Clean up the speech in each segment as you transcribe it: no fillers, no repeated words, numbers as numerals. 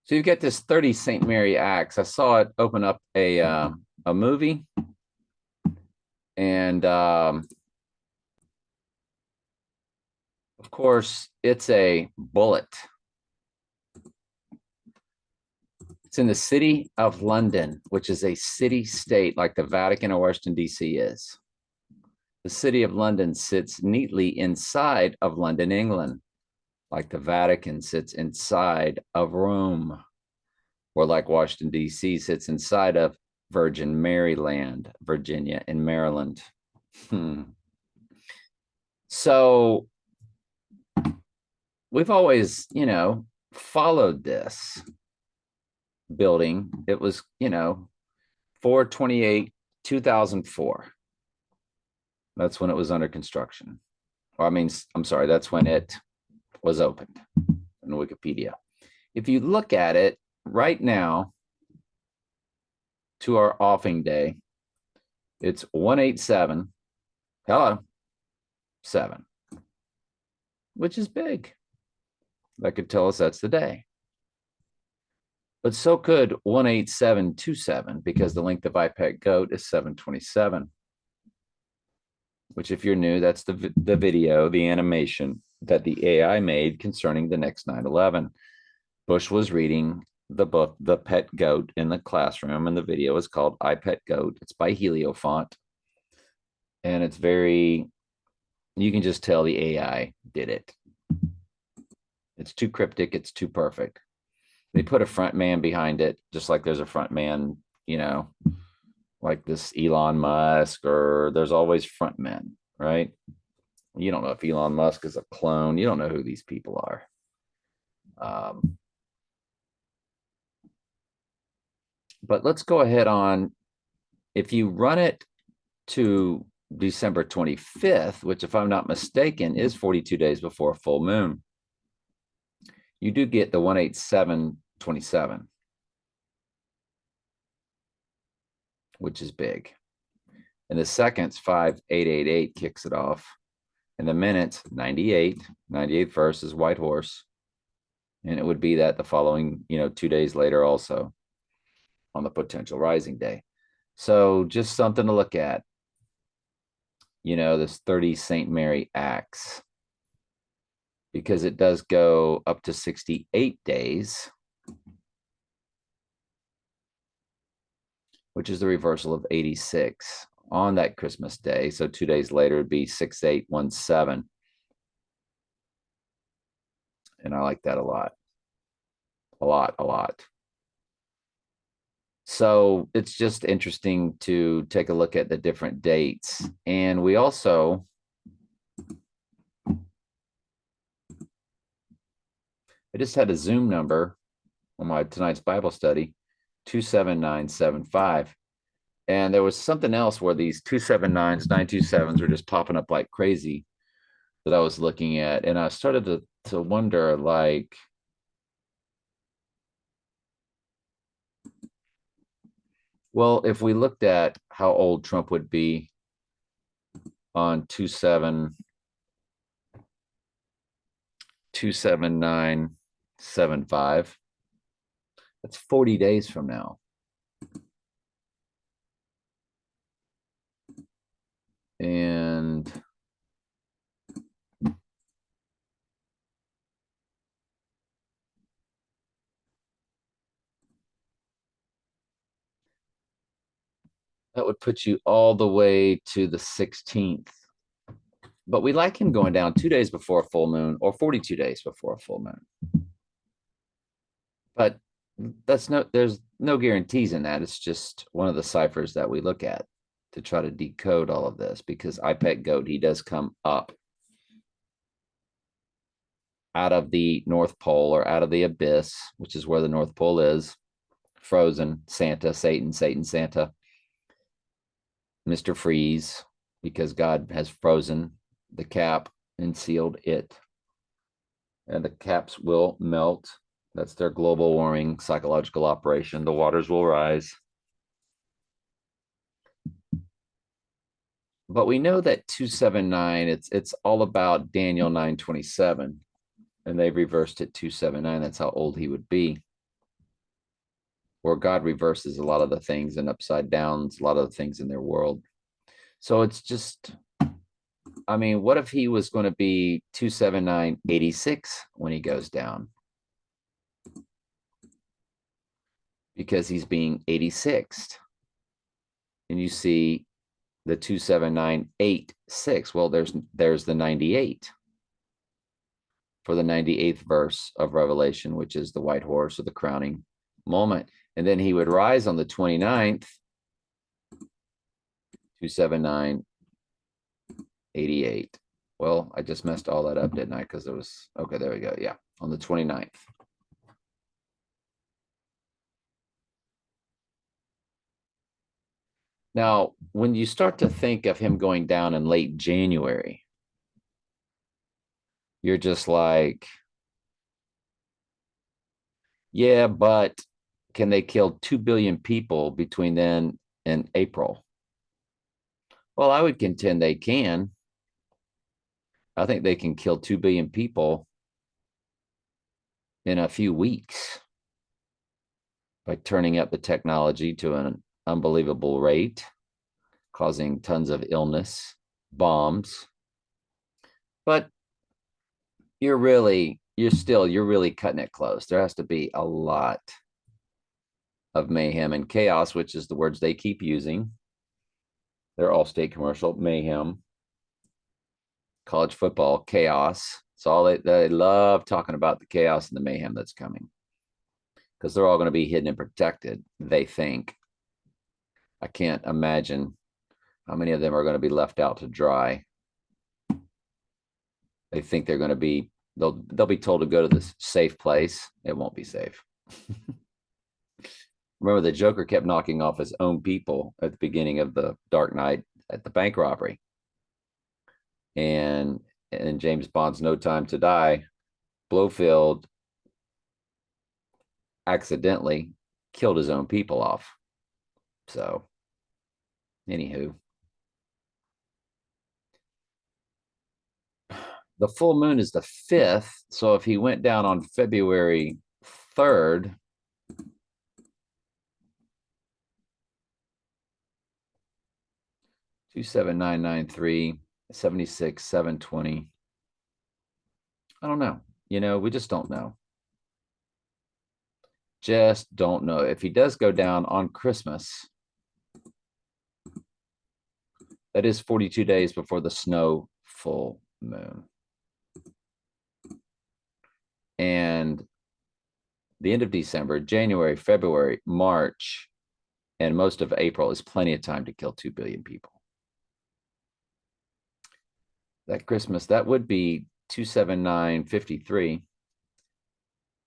So you've got this 30 St. Mary Acts. I saw it open up a movie, and of course, it's a bullet. It's in the city of London, which is a city state like the Vatican or Washington, D.C. is. The city of London sits neatly inside of London, England, like the Vatican sits inside of Rome, or like Washington, D.C. sits inside of Virgin Maryland, Virginia, and Maryland. So we've always, followed this building. It was, 4/28, 2004. That's when it was under construction. Or I mean, I'm sorry, that's when it was opened in Wikipedia. If you look at it right now to our offing day, it's 187, hello, 7, which is big. That could tell us that's the day. But so could 18727, because the length of IPET GOAT is 727, which, if you're new, that's the video, the animation that the AI made concerning the next 9/11. Bush was reading the book, The Pet Goat, in the classroom, and the video is called iPet Goat. It's by Heliofont, and it's very, you can just tell the AI did it. It's too cryptic. It's too perfect. They put a front man behind it, just like there's a front man, like this Elon Musk, or there's always front men, right? You don't know if Elon Musk is a clone. You don't know who these people are. But let's go ahead on. If you run it to December 25th, which, if I'm not mistaken, is 42 days before full moon, you do get the 18727, which is big. And the seconds, 5888, kicks it off. And the minutes, 98. 98 first is White Horse. And it would be that the following, 2 days later also on the potential rising day. So just something to look at. This 30 St. Mary Acts, because it does go up to 68 days, which is the reversal of 86 on that Christmas day. So 2 days later, it'd be 6817. And I like that a lot. A lot, a lot. So it's just interesting to take a look at the different dates. And we also, I just had a Zoom number on my tonight's Bible study, 27975. And there was something else where these 279s, 927s were just popping up like crazy that I was looking at. And I started to wonder, like, well, if we looked at how old Trump would be on 27975, that's 40 days from now. And that would put you all the way to the 16th. But we like him going down 2 days before a full moon, or 42 days before a full moon. But there's no guarantees in that. It's just one of the ciphers that we look at to try to decode all of this, because iPet Goat, he does come up out of the North Pole, or out of the abyss, which is where the North Pole is, frozen. Santa, Satan, Santa, Mr. Freeze, because God has frozen the cap and sealed it. And the caps will melt. That's their global warming psychological operation. The waters will rise. But we know that 279, it's all about Daniel 9:27, and they've reversed it 279. That's how old he would be. or God reverses a lot of the things and upside downs, a lot of the things in their world. So it's just, I mean, what if he was going to be 27986 when he goes down? Because he's being 86th. And you see the 27986. Well, there's the 98 for the 98th verse of Revelation, which is the white horse or the crowning moment. And then he would rise on the 29th, 27988. Well, I just messed all that up, didn't I? Because it was, okay, there we go. Yeah, on the 29th. Now, when you start to think of him going down in late January, you're just like, yeah, but can they kill 2 billion people between then and April? Well, I would contend they can. I think they can kill 2 billion people in a few weeks by turning up the technology to an unbelievable rate, causing tons of illness, bombs. But you're really cutting it close. There has to be a lot of mayhem and chaos, which is the words they keep using. They're all state commercial. Mayhem, college football, chaos. It's all they love talking about, the chaos and the mayhem that's coming, because they're all going to be hidden and protected, they think. I can't imagine how many of them are going to be left out to dry. They think they're going to be, they'll be told to go to this safe place. It won't be safe. Remember, the Joker kept knocking off his own people at the beginning of the Dark Knight at the bank robbery. And in James Bond's No Time to Die, Blofeld accidentally killed his own people off. So, anywho, the full moon is the 5th. So if he went down on February 3rd, $27993, 76, 720. I don't know. We just don't know. Just don't know. If he does go down on Christmas, that is 42 days before the snow full moon. And the end of December, January, February, March, and most of April is plenty of time to kill 2 billion people. That Christmas, that would be 27953,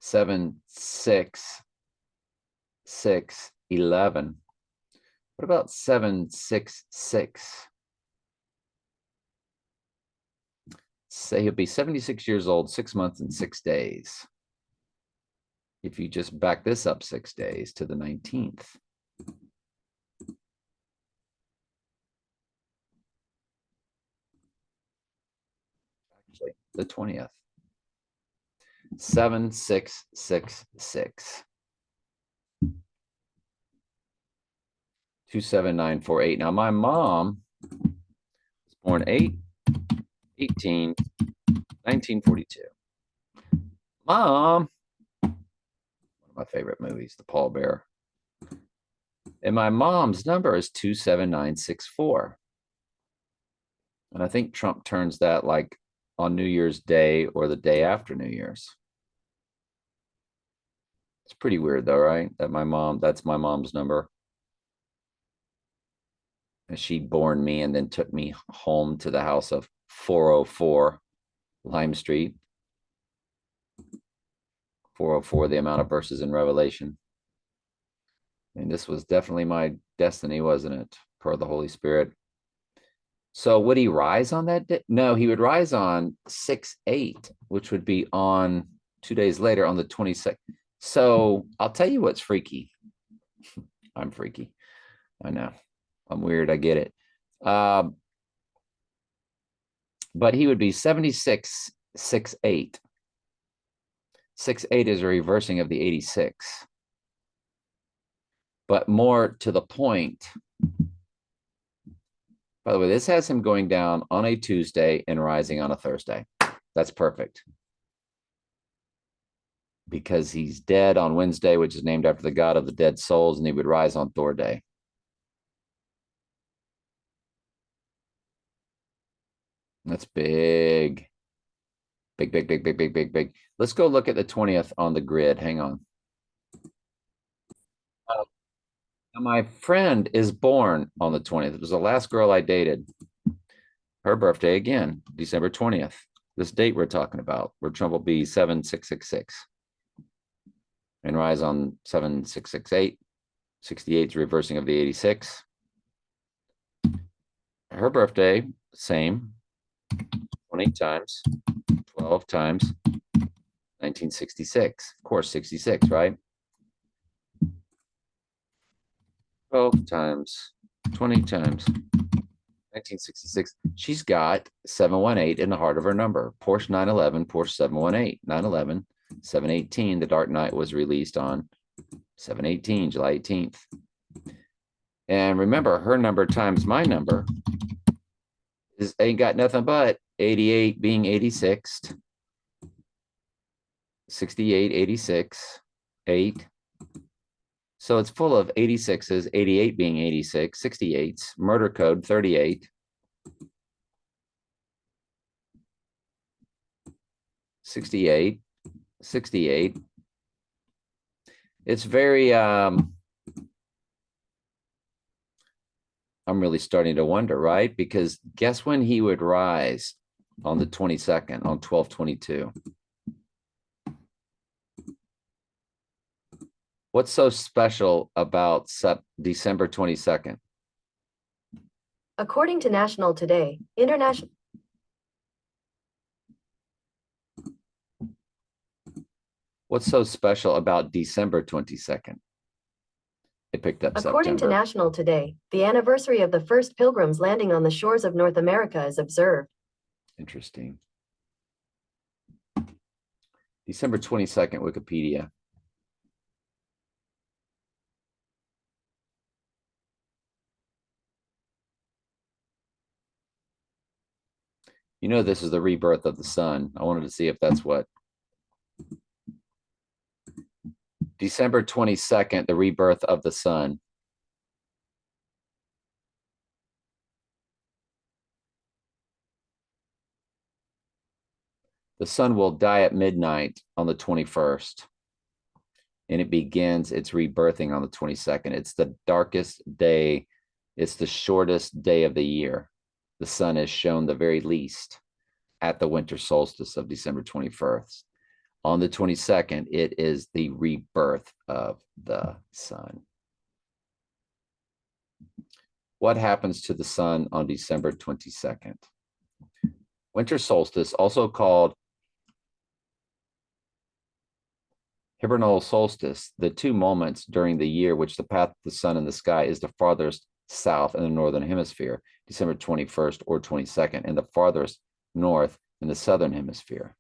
76611. What about 766? Say he'll be 76 years old, 6 months and 6 days. If you just back this up 6 days to the 19th. Actually, the 20th. 7666. 27948. Now, my mom was born 8/18, 1942. Mom, one of my favorite movies, The Pallbearer. And my mom's number is 27964. And I think Trump turns that like on New Year's Day or the day after New Year's. It's pretty weird though, right? That's my mom's number. And she born me and then took me home to the house of 404 Lime Street. 404, the amount of verses in Revelation. And this was definitely my destiny, wasn't it? Per the Holy Spirit. So would he rise on that day? No, he would rise on 6/8, which would be on 2 days later on the 22nd. So I'll tell you what's freaky. I'm freaky. I know. I'm weird. I get it. But he would be 76/6/8. 6/8 is a reversing of the 86. But more to the point, by the way, this has him going down on a Tuesday and rising on a Thursday. That's perfect. Because he's dead on Wednesday, which is named after the god of the dead souls, and he would rise on Thor Day. That's big. Big, big, big, big, big, big, big. Let's go look at the 20th on the grid. Hang on. Now my friend is born on the 20th. It was the last girl I dated. Her birthday again, December 20th. This date we're talking about, where Trump will be 7666 and rise on 7668. 68 is reversing of the 86. Her birthday, same, 20 times, 12 times, 1966. Of course, 66, right? 12 times, 20 times, 1966. She's got 718 in the heart of her number. Porsche 911, Porsche 718, 911, 718. The Dark Knight was released on 718, July 18th. And remember, her number times my number is ain't got nothing but 88 being 86th, 68, 86, 8. So it's full of 86s, 88 being 86, 68s, murder code 38. 68, 68. It's very, I'm really starting to wonder, right? Because guess when he would rise on the 22nd, on 12/22? What's so special about December 22nd? According to National Today, International. What's so special about December 22nd? It picked up According to September. National Today, the anniversary of the first pilgrims landing on the shores of North America is observed. Interesting. December 22nd, Wikipedia. You know, this is the rebirth of the sun. I wanted to see if that's what. December 22nd, the rebirth of the sun. The sun will die at midnight on the 21st, and it begins its rebirthing on the 22nd. It's the darkest day. It's the shortest day of the year. The sun is shown the very least at the winter solstice of December 21st. On the 22nd, it is the rebirth of the sun. What happens to the sun on December 22nd? Winter solstice, also called hibernal solstice, the two moments during the year which the path of the sun in the sky is the farthest south in the northern hemisphere, December 21st or 22nd, and the farthest north in the southern hemisphere.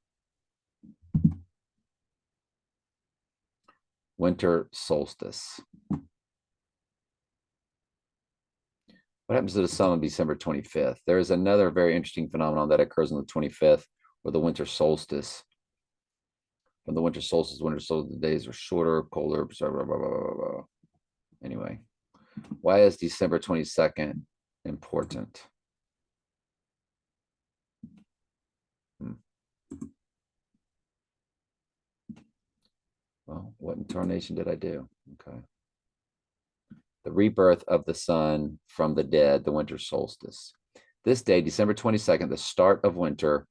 Winter solstice. What happens to the sun on December 25th? There is another very interesting phenomenon that occurs on the 25th, or the winter solstice. From the winter solstice, the days are shorter, colder, blah, blah, blah, blah, blah. Anyway, why is December 22nd important? Well, what incarnation did I do? Okay. The rebirth of the sun from the dead, the winter solstice. This day, December 22nd, the start of winter,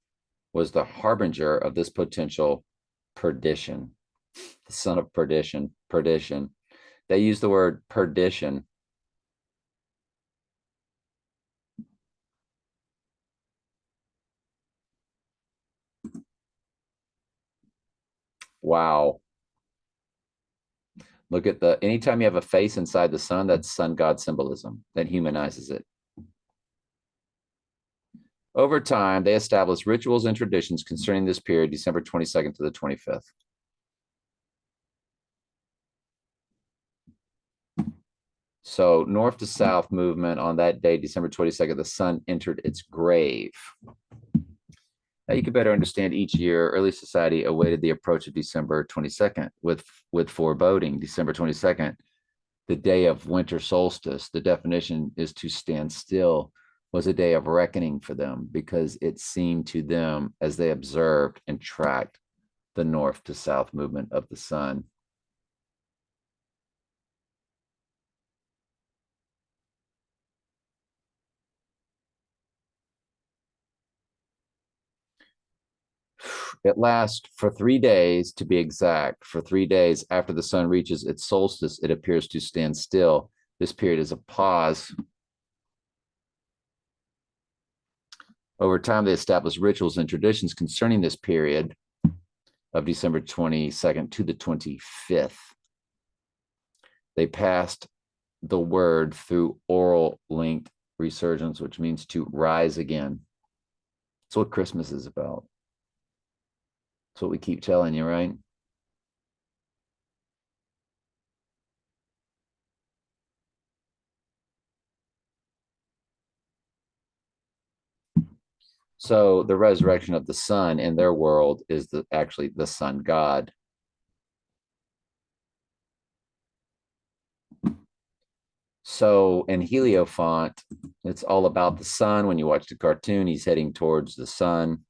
was the harbinger of this potential perdition. The son of perdition, perdition. They use the word perdition. Wow. Look at the, anytime you have a face inside the sun, that's sun god symbolism. That humanizes it. Over time, they established rituals and traditions concerning this period, December 22nd to the 25th. So north to south movement on that day, December 22nd, the sun entered its grave. Now you can better understand each year, early society awaited the approach of December 22nd with foreboding. December 22nd, the day of winter solstice, the definition is to stand still, was a day of reckoning for them because it seemed to them as they observed and tracked the north to south movement of the sun. It lasts for 3 days, to be exact. For 3 days after the sun reaches its solstice, it appears to stand still. This period is a pause. Over time, they established rituals and traditions concerning this period of December 22nd to the 25th. They passed the word through oral linked resurgence, which means to rise again. That's what Christmas is about. That's what we keep telling you, right? So the resurrection of the sun in their world is actually the sun god. So in Heliofont, it's all about the sun. When you watch the cartoon, he's heading towards the sun.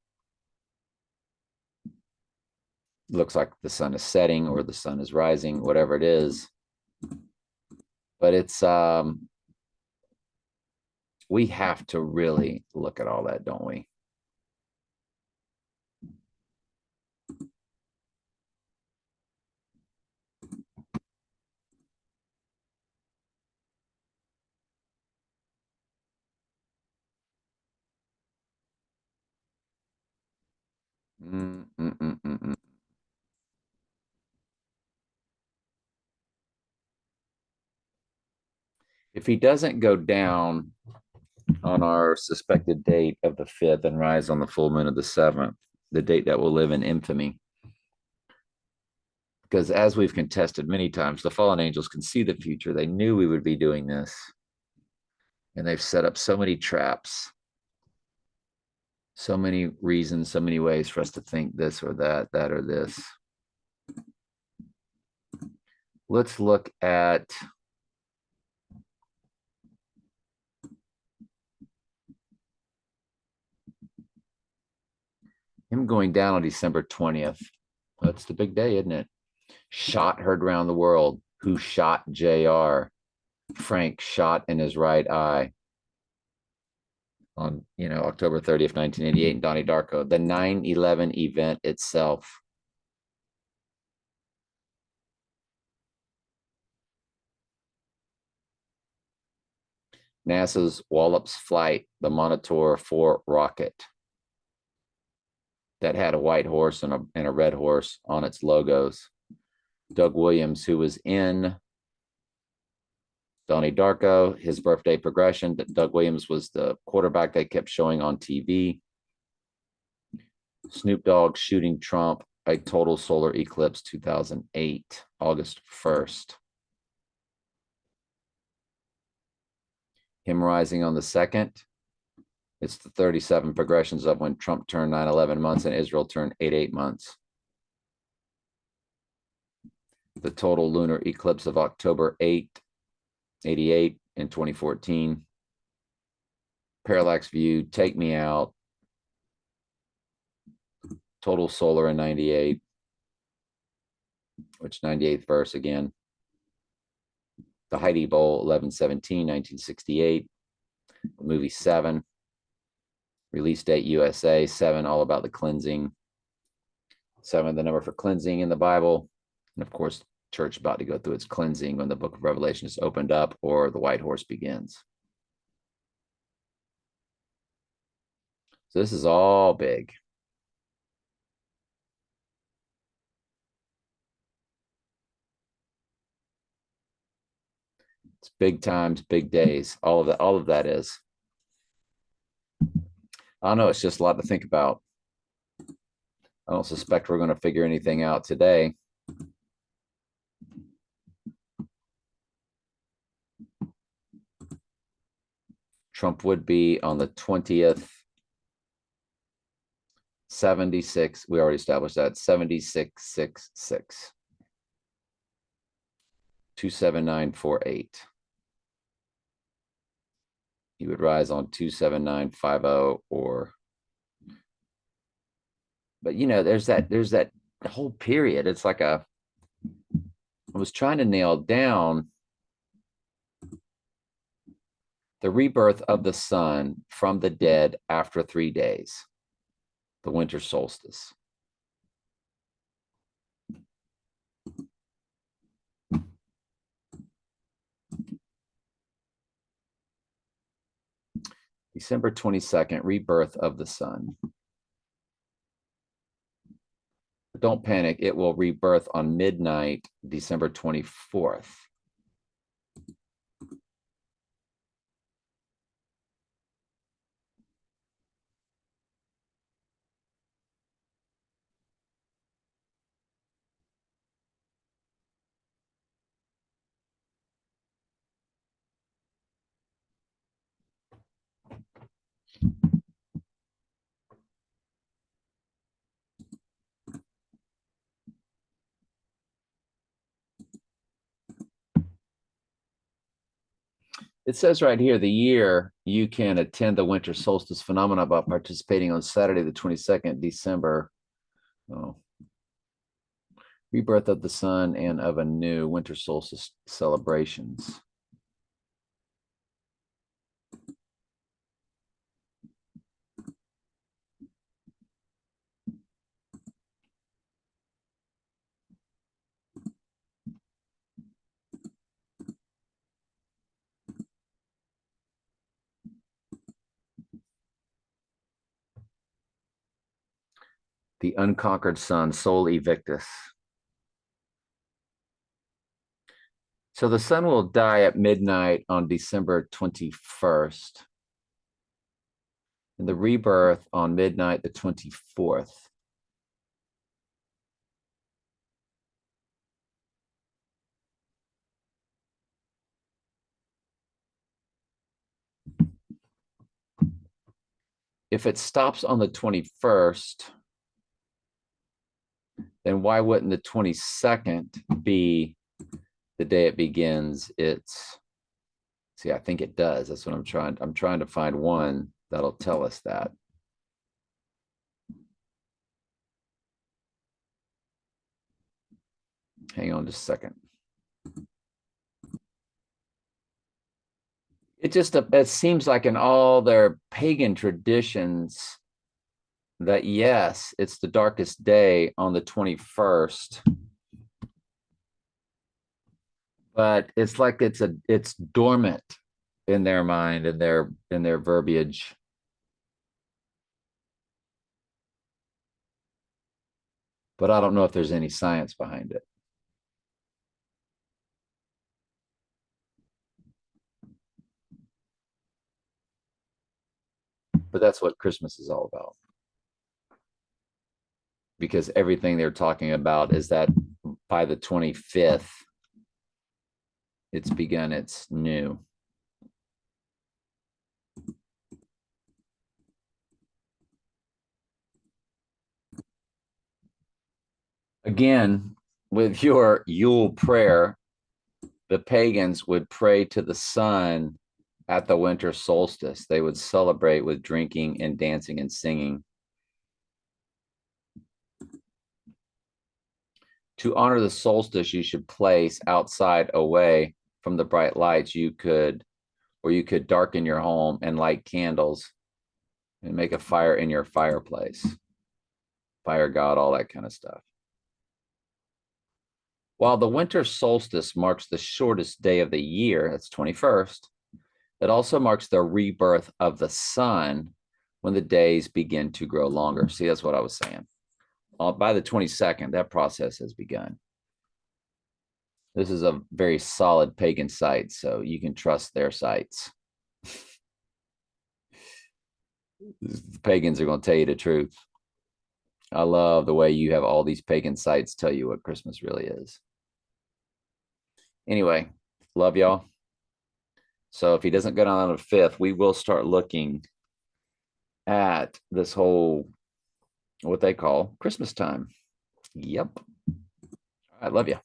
Looks like the sun is setting or the sun is rising, whatever it is. But it's we have to really look at all that, don't we? Mm, mm, mm, mm, mm. If he doesn't go down on our suspected date of the 5th and rise on the full moon of the 7th, the date that will live in infamy. Because as we've contested many times, the fallen angels can see the future. They knew we would be doing this. And they've set up so many traps, so many reasons, so many ways for us to think this or that, that or this. Let's look at him going down on December 20th. That's the big day, isn't it? Shot heard around the world. Who shot JR? Frank shot in his right eye on October 30th, 1988 in Donnie Darko. The 9/11 event itself. NASA's Wallops flight, the Monitor 4 rocket that had a white horse and a red horse on its logos. Doug Williams, who was in Donnie Darko, his birthday progression. Doug Williams was the quarterback they kept showing on TV. Snoop Dogg shooting Trump, a total solar eclipse 2008, August 1st. Him rising on the 2nd. It's the 37 progressions of when Trump turned 9/11 months and Israel turned 8/8 months. The total lunar eclipse of October 8, 88 in 2014. Parallax view, take me out. Total solar in 98, which 98th verse again. The Heidi Bowl, 11/17, 1968. The movie 7. Release date USA, 7, all about the cleansing. 7, the number for cleansing in the Bible. And of course, church about to go through its cleansing when the book of Revelation is opened up or the white horse begins. So this is all big. It's big times, big days. All of that is. I don't know. It's just a lot to think about. I don't suspect we're going to figure anything out today. Trump would be on the 20th. 76. We already established that. 7666. 27948. He would rise on 27950 or, but you know, there's that whole period. It's like I was trying to nail down the rebirth of the sun from the dead after 3 days, the winter solstice. December 22nd, rebirth of the sun. Don't panic, it will rebirth on midnight, December 24th. It says right here, the year you can attend the winter solstice phenomena by participating on Saturday, the 22nd December. Oh. Rebirth of the sun and of a new winter solstice celebrations. The unconquered sun, Sol Invictus. So the sun will die at midnight on December 21st. And the rebirth on midnight the 24th. If it stops on the 21st, then why wouldn't the 22nd be the day it begins? It's, see, I think it does. That's what I'm trying to find one that'll tell us that. Hang on just a second. It seems like in all their pagan traditions that yes, it's the darkest day on the 21st. But it's like it's dormant in their mind, in their verbiage. But I don't know if there's any science behind it. But that's what Christmas is all about. Because everything they're talking about is that by the 25th, it's begun, it's new. Again, with your Yule prayer, the pagans would pray to the sun at the winter solstice. They would celebrate with drinking and dancing and singing. To honor the solstice, you should place outside away from the bright lights. You could darken your home and light candles and make a fire in your fireplace. Fire god, all that kind of stuff. While the winter solstice marks the shortest day of the year, that's 21st, it also marks the rebirth of the sun when the days begin to grow longer. See, that's what I was saying. By the 22nd, that process has begun. This is a very solid pagan site, so you can trust their sites. The pagans are going to tell you the truth. I love the way you have all these pagan sites tell you what Christmas really is. Anyway, love y'all. So if he doesn't go down on the 5th, we will start looking at this whole, what they call Christmas time. Yep. I love you.